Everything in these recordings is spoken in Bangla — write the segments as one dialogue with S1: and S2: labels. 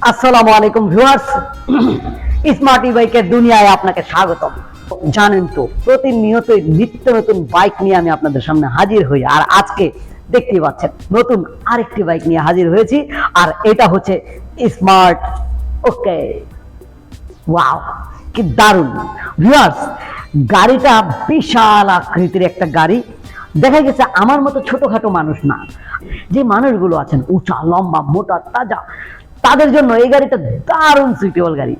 S1: আসসালামু আলাইকুম ভিউয়ার্স, স্মার্ট বাইকের দুনিয়ায় আপনাকে স্বাগতম। জানেন তো প্রতিনিয়তই নিত্য নতুন বাইক নিয়ে আমি আপনাদের সামনে হাজির হই, আর আজকে দেখতেই পাচ্ছেন নতুন আরেকটি বাইক নিয়ে হাজির হয়েছি, আর এটা হচ্ছে স্মার্ট ওকে। ওয়াও, কি দারুণ ভিউয়ার্স! গাড়িটা বিশাল আকৃতির একটা গাড়ি। দেখা গেছে আমার মতো ছোটখাটো মানুষ না, যে মানুষগুলো আছেন উঁচা লম্বা মোটা তাজা, তাদের জন্য এই গাড়িটা দারুণ সুইটেবল গাড়ি।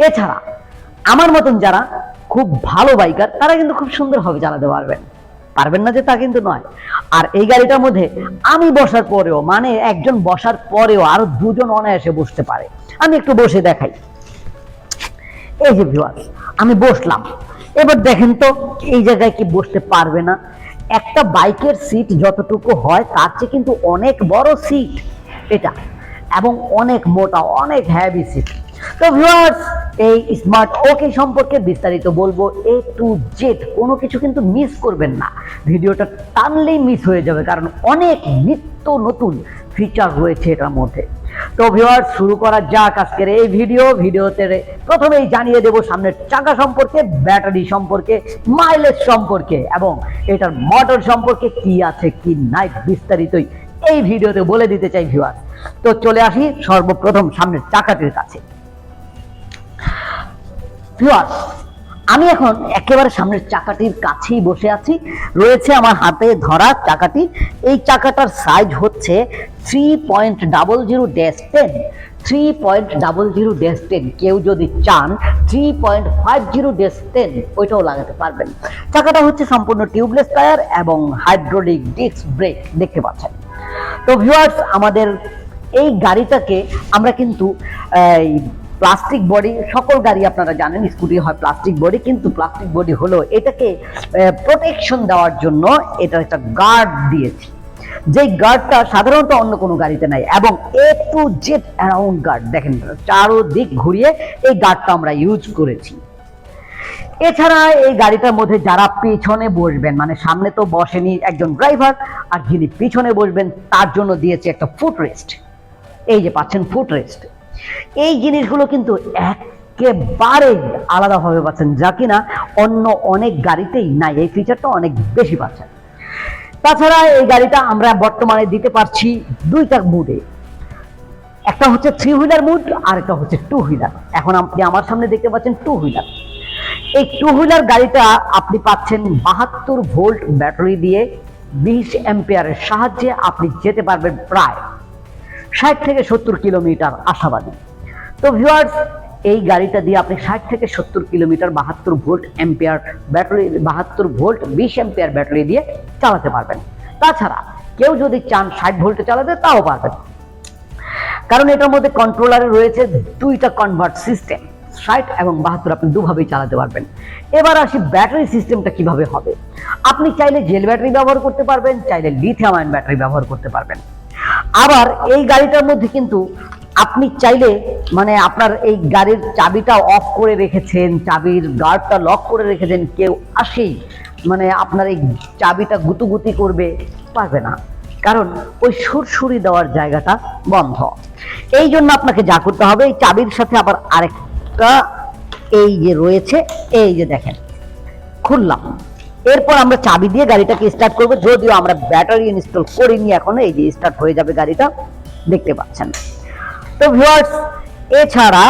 S1: এছাড়া আমার মতন যারা খুব ভালো বাইকার, তারা কিন্তু খুব সুন্দরভাবে চালাতে পারবেন না যে তা কিন্তু নয়। আর এই গাড়িটার মধ্যে আমি বসার পরেও, মানে একজন বসার পরেও আরো দুজন অনায়াসে বসতে পারে। আমি একটু বসে দেখাই। এই যে ভিউয়ার্স, আমি বসলাম, এবার দেখেন তো এই জায়গায় কি বসতে পারবে না? একটা বাইকের সিট যতটুকু হয় তার চেয়ে কিন্তু অনেক বড় সিট এটা, এবং অনেক মোটা, অনেক হেভি সিট। তো ভিউয়ার্স, এই স্মার্ট ওকে সম্পর্কে বিস্তারিত বলবো এ টু জেড, কোনো কিছু কিন্তু মিস করবেন না। ভিডিওটা টানলেই মিস হয়ে যাবে, কারণ অনেক নিত্য নতুন ফিচার রয়েছে এটার মধ্যে। তো ভিউয়ার্স, শুরু করা যাক আজকের এই ভিডিওতে প্রথমেই জানিয়ে দেব সামনের চাকা সম্পর্কে, ব্যাটারি সম্পর্কে, মাইলেজ সম্পর্কে, এবং এটার মোটর সম্পর্কে কি আছে কি নাই বিস্তারিতই এই ভিডিওতে বলে দিতে চাই ভিউয়ার্স। তো চলে আসি সর্বপ্রথম সামনের চাকাটির কাছে। ভিউয়ার্স, আমি এখন একেবারে সামনের চাকাটির কাছেই বসে আছি। রয়েছে আমার হাতে ধরা চাকাটি। এই চাকাটার সাইজ হচ্ছে 3.00-10, 3.00-10। কেউ যদি চান 3.50-10 ওইটাও লাগাতে পারবেন। চাকাটা হচ্ছে সম্পূর্ণ টিউবলেস টায়ার এবং হাইড্রোলিক ডিস্ক ব্রেক দেখতে পাচ্ছেন। তো ভিউয়ার্স, আমাদের এই গাড়িটাকে আমরা কিন্তু প্লাস্টিক বডি, সকল গাড়ি আপনারা জানেন স্কুটি হয় প্লাস্টিক বডি, কিন্তু প্লাস্টিক বডি হলো এটাকে প্রোটেকশন দেওয়ার জন্য এটা একটা গার্ড দিয়েছি, যে গার্ডটা সাধারণত অন্য কোনো গাড়িতে নাই, এবং এ টু জেড অ্যারাউন্ড গার্ড দেখেন, চারোদিক ঘুরিয়ে এই গার্ডটা আমরা ইউজ করেছি। এছাড়া এই গাড়িটার মধ্যে যারা পিছনে বসবেন, মানে সামনে তো বসেনি একজন ড্রাইভার, আর যিনি পিছনে বসবেন তার জন্য দিয়েছে একটা ফুট রেস্ট। এই যে পাচ্ছেন ফুট রেস্ট, এই জিনিসগুলো কিন্তু একেবারে আলাদাভাবে পাচ্ছেন, যা কিনা অন্য অনেক গাড়িতেই নাই। এই ফিচারটা অনেক বেশি পাচ্ছেন। তাছাড়া এই গাড়িটা আমরা বর্তমানে দিতে পারছি দুইটা মুডে, একটা হচ্ছে 3 হুইলার মুড আর একটা হচ্ছে 2 হুইলার। এখন আপনি আমার সামনে দেখতে পাচ্ছেন 2 হুইলার। এই 2 হুইলার গাড়িটা আপনি পাচ্ছেন 72 ভোল্ট ব্যাটারি দিয়ে 20 অ্যাম্পিয়ারের সাহায্যে আপনি যেতে পারবেন প্রায় 60 থেকে 70 কিলোমিটার আশাবাদী। তো ভিউয়ার্স, এই গাড়িটা দিয়ে আপনি 60 থেকে 70 kilometre 72 volt ampere battery, 72 volt 20 ampere battery দিয়ে চালাতে পারবেন। তাছাড়া কেউ যদি চান 60 ভোল্টে চালাতে, তাও পারবেন, কারণ এটার মধ্যে কন্ট্রোলারে রয়েছে দুইটা কনভার্ট সিস্টেম, 60 এবং 72 আপনি দুভাবেই চালাতে পারবেন। এবার আসি ব্যাটারি সিস্টেমটা কিভাবে হবে। আপনি চাইলে জেল ব্যাটারি ব্যবহার করতে পারবেন, চাইলে লিথিয়াম আয়ন ব্যাটারি ব্যবহার করতে পারবেন। আবার এই গাড়িটার মধ্যে কিন্তু আপনি চাইলে, মানে আপনার এই গাড়ির চাবিটা অফ করে রেখেছেন, চাবির গার্ডটা লক করে রেখেছেন, কেউ আসেই মানে আপনার এই চাবিটা গুতুগুতি করবে পারবে না, কারণ ওই সুরসুরি দেওয়ার জায়গাটা বন্ধ। এই জন্য আপনাকে যা করতে হবে, এই চাবির সাথে আবার আরেকটা এই যে রয়েছে, এই যে দেখেন খুললাম, এরপর আমরা চাবি দিয়ে গাড়িটাকে স্টার্ট করবো, যদিও আমরা ব্যাটারি ইনস্টল করিনি এখনো। এই যে স্টার্ট হয়ে যাবে গাড়িটা, দেখতে পাচ্ছেন। তো ভিউয়ার্স, এছাড়া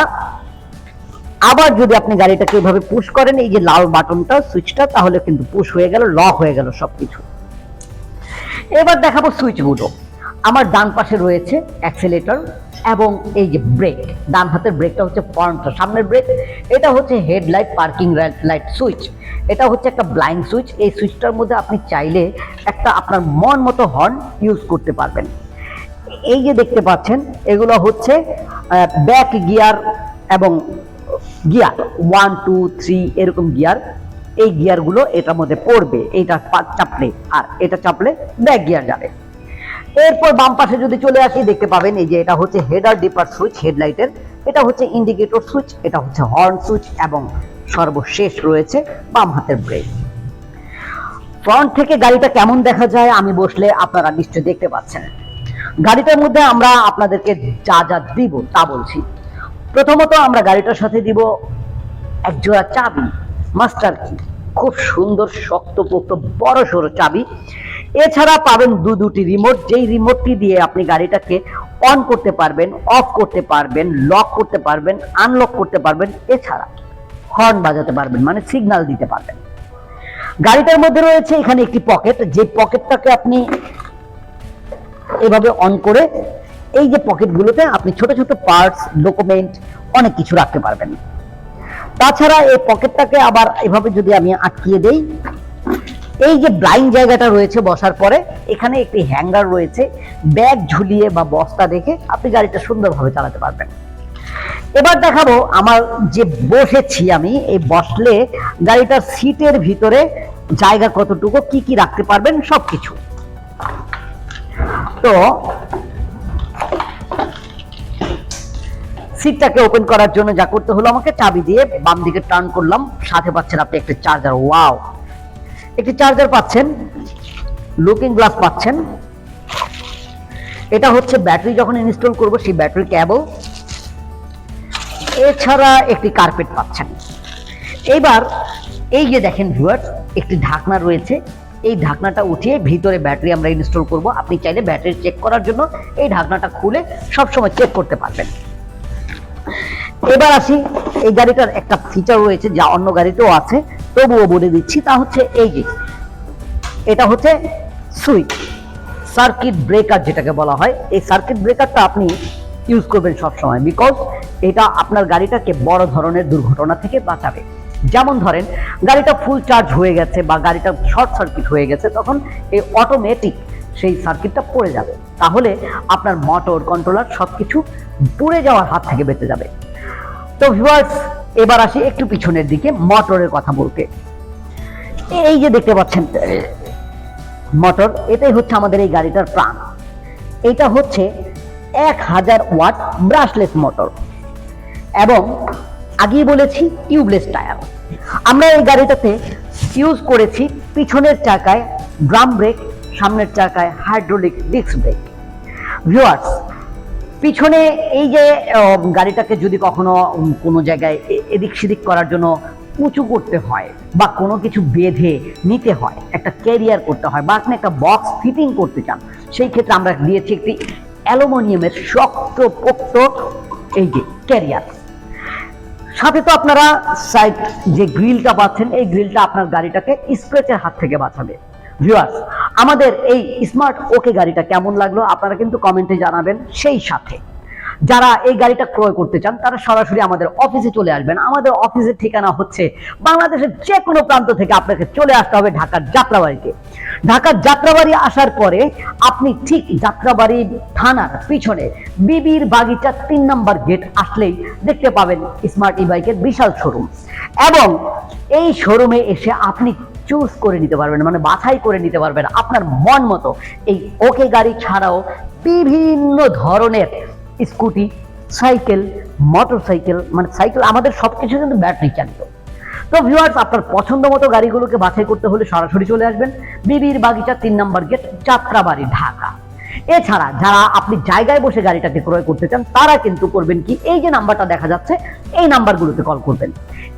S1: আবার যদি আপনি গাড়িটাকে এইভাবে পুশ করেন, এই যে লাল বাটনটা, সুইচটা, তাহলে কিন্তু পুশ হয়ে গেল, লক হয়ে গেল সবকিছু। এবার দেখাবো সুইচগুলো। আমার ডান পাশে রয়েছে অ্যাক্সিলারেটর এবং এই যে ব্রেক। ডান হাতের ব্রেকটা হচ্ছে ফ্রন্ট, সামনের ব্রেক। এটা হচ্ছে হেডলাইট, পার্কিং লাইট সুইচ। এটা হচ্ছে একটা ব্লাইন্ড সুইচ। এই সুইচটার মধ্যে আপনি চাইলে একটা আপনার মন মতো হর্ন ইউজ করতে পারবেন। এই যে দেখতে পাচ্ছেন, এগুলো হচ্ছে ব্যাক গিয়ার এবং গিয়ার 1 2 3 এরকম গিয়ার। এই গিয়ারগুলো এটার মধ্যে পড়বে, এইটা চাপলে আর এটা চাপলে ব্যাক গিয়ার যাবে। এরপর বাম পাশে যদি চলে আসি, দেখতে পাবেন এই যে এটা হচ্ছে হেডার ডিপার সুইচ হেডলাইটের, এটা হচ্ছে ইন্ডিকেটর সুইচ, এটা হচ্ছে হর্ন সুইচ, এবং সর্বশেষ রয়েছে বাম হাতের ব্রেক। ফ্রন্ট থেকে গাড়িটা কেমন দেখা যায় আমি বসলে আপনারা নিশ্চয়ই দেখতে পাচ্ছেন। গাড়িটার মধ্যে আমরা আপনাদেরকে যা যা দিব তা বলছি। প্রথমত আমরা গাড়িটার সাথে দিব এক জোড়া চাবি, মাস্টার কি, খুব সুন্দর শক্তপোক্ত বড় সড়ো চাবি। এছাড়া পাবেন দুটি রিমোট, যেই রিমোটটি দিয়ে আপনি গাড়িটাকে অন করতে পারবেন, অফ করতে পারবেন, লক করতে পারবেন, আনলক করতে পারবেন। এছাড়া হর্ন বাজাতে পারবেন, মানে সিগন্যাল দিতে পারবেন। গাড়িটার মধ্যে রয়েছে এখানে একটি পকেট, যে পকেটটাকে আপনি এভাবে অন করে এই যে পকেটগুলোতে আপনি ছোট ছোট পার্টস, ডকুমেন্ট, অনেক কিছু রাখতে পারবেন। তাছাড়া এই পকেটটাকে আবার এভাবে যদি আমি আটকিয়ে দেই, এই যে ব্লাইন্ড জায়গাটা রয়েছে বসার পরে, এখানে একটি হ্যাঙ্গার রয়েছে, ব্যাগ ঝুলিয়ে বা বস্তা রেখে আপনি গাড়িটা সুন্দরভাবে চালাতে পারবেন। এবার দেখাবো আমার যে বসেছি আমি, এই বসলে গাড়িটার সিটের ভিতরে জায়গা কতটুকু, কি কি রাখতে পারবেন সবকিছু। তো সিটটাকে ওপেন করার জন্য যা করতে হলো, আমাকে চাবি দিয়ে বাম দিকে টার্ন করলাম। সাথে পাচ্ছেন আপনি একটি চার্জার, ওয়াও, একটি চার্জার পাচ্ছেন, লুকিং গ্লাস পাচ্ছেন। এটা হচ্ছে ব্যাটারি যখন ইনস্টল করব সেই ব্যাটারি কেবল। এছাড়া একটি কার্পেট পাচ্ছেন। এবার এই যে দেখেন ভিউয়ার্স, একটি ঢাকনা রয়েছে, এই ঢাকনাটা উঠিয়ে ভিতরে ব্যাটারি আমরা ইনস্টল করব। আপনি চাইলে ব্যাটারি চেক করার জন্য এই ঢাকনাটা খুলে সবসময় চেক করতে পারবেন। এবার আসি, এই গাড়িটার একটা ফিচার রয়েছে যা অন্য গাড়িতেও আছে, তবুও বলে দিচ্ছি, তা হচ্ছে এই যে এটা হচ্ছে সুইচ, সার্কিট ব্রেকার যেটাকে বলা হয়। এই সার্কিট ব্রেকারটা আপনি ইউজ করবেন সবসময়, বিকজ এটা আপনার গাড়িটাকে বড় ধরনের দুর্ঘটনা থেকে বাঁচাবে। যেমন ধরেন গাড়িটা ফুল চার্জ হয়ে গেছে বা গাড়িটা শর্ট সার্কিট হয়ে গেছে, তখন এই অটোমেটিক সেই সার্কিটটা পড়ে যাবে, তাহলে আপনার মোটর, কন্ট্রোলার সবকিছু পুড়ে যাওয়ার হাত থেকে বেঁচে যাবে। তো ভিউয়ার্স, এবার আসি একটু পিছনের দিকে মোটরের কথা বলতে। এই যে দেখতে পাচ্ছেন মোটর, এটাই হচ্ছে আমাদের এই গাড়িটার প্রাণ। এটা হচ্ছে 1000 ওয়াট ব্রাশলেস মোটর এবং আগেই বলেছি টিউবলেস টায়ার। আমরা এই গাড়িটাতে ইউজ করেছি পিছনের চাকায় ড্রাম ব্রেক, সামনের চাকায় হাইড্রোলিক ডিস্ক ব্রেক। ভিউয়ার্স, পিছনে এই যে গাড়িটাকে যদি কখনো কোনো জায়গায় এদিক সেদিক করার জন্য উঁচু করতে হয় বা কোনো কিছু বেঁধে নিতে হয়, একটা ক্যারিয়ার করতে হয়, বা আপনি একটা বক্স ফিটিং করতে চান, সেই ক্ষেত্রে আমরা দিয়েছি একটি অ্যালুমিনিয়ামের শক্তপোক্ত এই যে ক্যারিয়ার। সাথে তো আপনারা সাইড যে গ্রিলটা পাচ্ছেন, এই গ্রিলটা আপনার গাড়িটাকে স্ক্র্যাচের হাত থেকে বাঁচাবে। ভিউয়ার্স, আমাদের এই স্মার্ট ওকে গাড়িটা কেমন লাগলো আপনারা কিন্তু কমেন্টে জানাবেন। সেই সাথে যারা এই গাড়িটা ক্রয় করতে চান তারা সরাসরি আমাদের অফিসে চলে আসবেন। আমাদের অফিসের ঠিকানা হচ্ছে বাংলাদেশের যে কোনো প্রান্ত থেকে আপনাকে চলে আসতে হবে ঢাকার যাত্রাবাড়িতে। ঢাকার যাত্রাবাড়ি আসার পরে আপনি ঠিক যাত্রাবাড়ি থানার পিছনে বিবির বাগিচা 3 নম্বর গেট আসলেই দেখতে পাবেন স্মার্ট ই-বাইকের বিশাল শোরুম, এবং এই শোরুমে এসে আপনি চুজ করে নিতে পারবেন, মানে বাছাই করে নিতে পারবেন আপনার মন মতো এই ওকে গাড়ি ছাড়াও বিভিন্ন ধরনের স্কুটি, সাইকেল, মোটরসাইকেল, মানে সাইকেল, আমাদের সবকিছু কিন্তু ব্যাটারি চালিত। তো ভিউয়ার্স, আপনার পছন্দ মতো গাড়িগুলোকে বাছাই করতে হলে সরাসরি চলে আসবেন বিবির বাগিচা 3 নম্বর গেট, যাত্রাবাড়ি, ঢাকা। এছাড়া যারা আপনি জায়গায় বসে গাড়িটাকে ক্রয় করতে চান তারা কিন্তু করবেন কি, এই যে নাম্বারটা দেখা যাচ্ছে এই নাম্বারগুলোতে কল করবেন।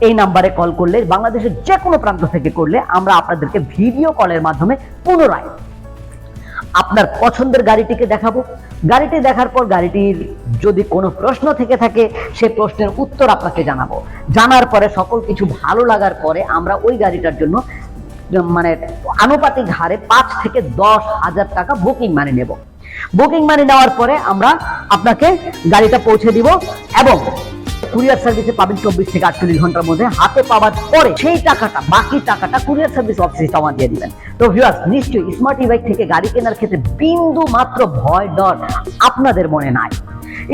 S1: এই নাম্বারে কল করলে বাংলাদেশের যে কোনো প্রান্ত থেকে করলে আমরা আপনাদেরকে ভিডিও কলের মাধ্যমে পুনরায় আপনার পছন্দের গাড়িটিকে দেখাবো। গাড়িটি দেখার পর গাড়িটির যদি কোনো প্রশ্ন থেকে থাকে সেই প্রশ্নের উত্তর আপনাকে জানাবো। জানার পরে সকল কিছু ভালো লাগার পরে আমরা ওই গাড়িটার জন্য মানে আনুপাতিক হারে 5 থেকে 10,000 টাকা বুকিং মানি নেব। বুকিং মানি নেওয়ার পরে আমরা আপনাকে গাড়িটা পৌঁছে দিব এবং কুরিয়ার সার্ভিসে পাবেন 24 থেকে 48 ঘন্টার মধ্যে। হাতে পাওয়ার পরে সেই টাকাটা, বাকি টাকাটা কুরিয়ার সার্ভিস অফিসে জমা দিয়ে দিবেন। তো ভিউয়ার্স, নিশ্চয়ই স্মার্ট ই-বাইক থেকে গাড়ি কেনার ক্ষেত্রে বিন্দু মাত্র ভয় ডর আপনাদের মনে নাই।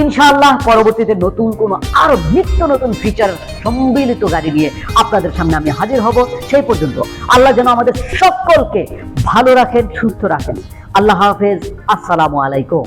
S1: ইনশাআল্লাহ পরবর্তীতে নতুন কোনো আরো নিত্য নতুন ফিচার সম্মিলিত গাড়ি নিয়ে আপনাদের সামনে আমি হাজির হব। সেই পর্যন্ত আল্লাহ যেন আমাদের সকলকে ভালো রাখেন, সুস্থ রাখেন। আল্লাহ হাফেজ, আসসালামু আলাইকুম।